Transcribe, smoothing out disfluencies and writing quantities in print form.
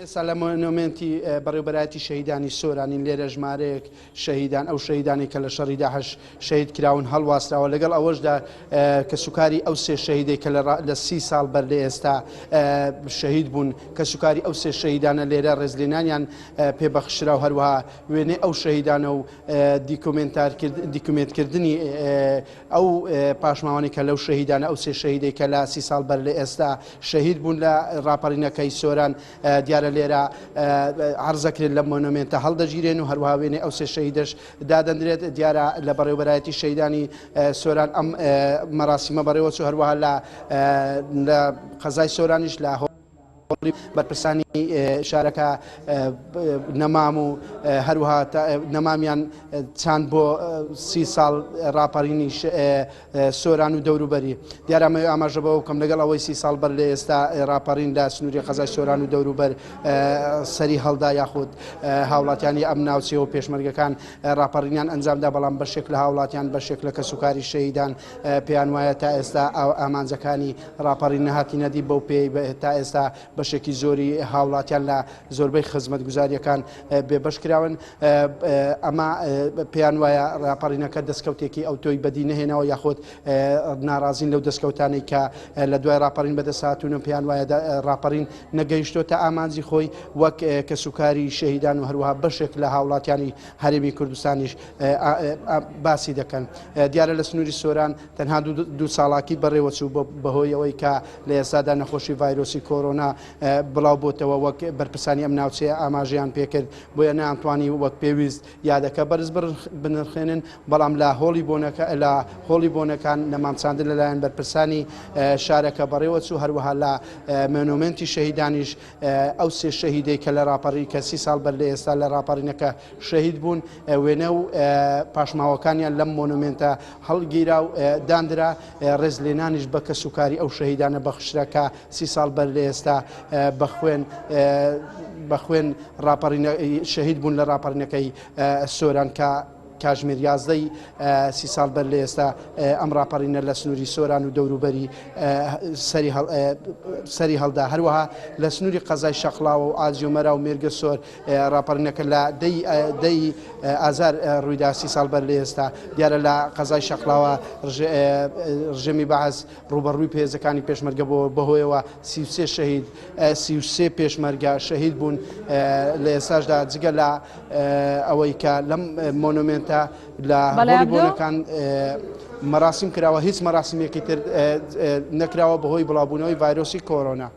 ئێستا لە مۆنومنتی بەڕێوەبەرایەتی شەهیدانی سۆرانین لێرە ژمارەیەک شەهیدان ئەو شەهیدانی کە لە شەڕی داعش شەهید کراون هەڵواستراوە لەگەڵ ئەوەشدا کە سوکاری ئەو سێ شەهیدەی کە لە 30 ساڵ بەر لە ئێستا شەهید بوون کە سوکاری ئەو سێ شەهیدانە لێرە ڕێزلێنانیان پێبەخشرا و هەروەها وێنەی ئەو شەهیدانە و دیکومنتکردنی ئەو پاشماوانی کە لەو شەهیدانە ئەو سێ شەهیدەی کە لە 30 ساڵ بەر لە ئێستا شەهید بوون لە ڕاپەڕینەکەی سۆران دیارە لێرە عرضەکرێت لە مۆنومنتە هەڵدەگیرێن و هەروەها وێنەی ئەو سێ شەهیدەش دادەنرێت دیارە لە بەڕێوەبەرایەتی شەهیدانی سۆران ئەم مەراسیمە بەڕێوەچوو و هەروەها لە قەزای سۆرانیش لە بەرپرسانی شارەکە نەمام و هەروەها نەمامیان چاند بۆ 30 ساڵ ڕاپەڕینی سۆران و دەوروبەری دیارە ئاماژە بەوە بکەم لەگەڵ ئەوەی 30 ساڵ بەر لە ئێستا ڕاپەڕین لە سنووری قەزای سۆران و دەوروبەر سەری هەڵدا یاخود هاوڵاتیانی ئەم ناوچێ و پێشمەرگەکان ڕاپەڕینیان ئەنجامدا بەڵام بەشێک لە هاوڵاتیان بەشێک لە کەسوکاری شەهیدان پێیان وایە تا ئێستا ئامانجەکانی ڕاپەڕین نەهاتی نەدی بەو پێی تا ئێستا بەشێکی زۆری هاوڵاتیان لە زۆربەی خزمەتگوزاریەکان بێبەش کراون ئەمە پێیان وایە ڕاپەڕینەکە دەستکەوتێکی ئەو تۆی بەدی نەهێنەوە یاخود ناڕازین لەو دەستکەوتانەی کە لە دوای ڕاپەڕین بەدەسهاتوونە پێیان وایە ڕاپەڕین نەگەیشتۆتە ئامانجی خۆی وەک کەسوکاری شەهیدان و هەروەها بەشێک لە هاوڵاتیانی هەرێمی کوردستانیش باسی دەکەن دیارە لە سنووری سۆران تەنها دوو ساڵاکی بەڕێوەچوو بەهۆی ئەوەی کە لە ئێستادا نەخۆشی ڤایرۆسی کۆرۆنا بڵاو بۆتەوە وەک بەرپرسانی ئەم ناوچەیە ئاماژەیان پێکرد بۆیە نەیانتوانی وەک پێویست یادەکە بەرز بنرخێنن بەڵام لە هۆڵی بۆنەکان نەمامچاندن لەلایەن بەرپرسانی شارەکە بەڕێوەچوو هەروەها لە مۆنومنتی شەهیدانیش ئەو سێ شەهیدەی کە لە ڕاپەڕی کە 30 ساڵ بەر لە ئێستا لە ڕاپەڕینەکە شەهید بوون وێنە و پاشماوەکانیان لەم مۆنومنتە هەڵگیرا و دانرا ڕێزلێنانیش بە کەسوکاری ئەو شەهیدانە بەخشرەکە 30 ساڵ بەر لە ئێستا بەخوێن شەهید بوون لە ڕاپەڕینەکەی سۆران کە کاژمێر 11 30 ساڵ بەر لە ئێستا ئەم ڕاپەڕینە لە سنووری سۆران و دەوروبەری سەری هەڵدا هەروەها لە سنووری قەزای شەقڵاوە و ئاجیۆمەرا و مێرگە سۆر ڕاپەڕینەکە لە دەی ئازار ڕوویدا 30 ساڵ بەر لە ئێستا دیارە لە قەزای شەقڵاوە ڕژێمی بەعەز ڕوبەڕووی پێزەکانی پێشمەرگە بەهۆیەوە 33 پێشمەرگە شەهید بوون لە ئێستاشدا جگە لە ئەوەی کە لەم مۆنومنت لە هۆڵی بۆنەکان مەراسیم کراوە هیچ مەراسیمێکی تر نەکراوە بەهۆی بڵاوبوونەوەی ڤایرۆسی کۆرۆنا.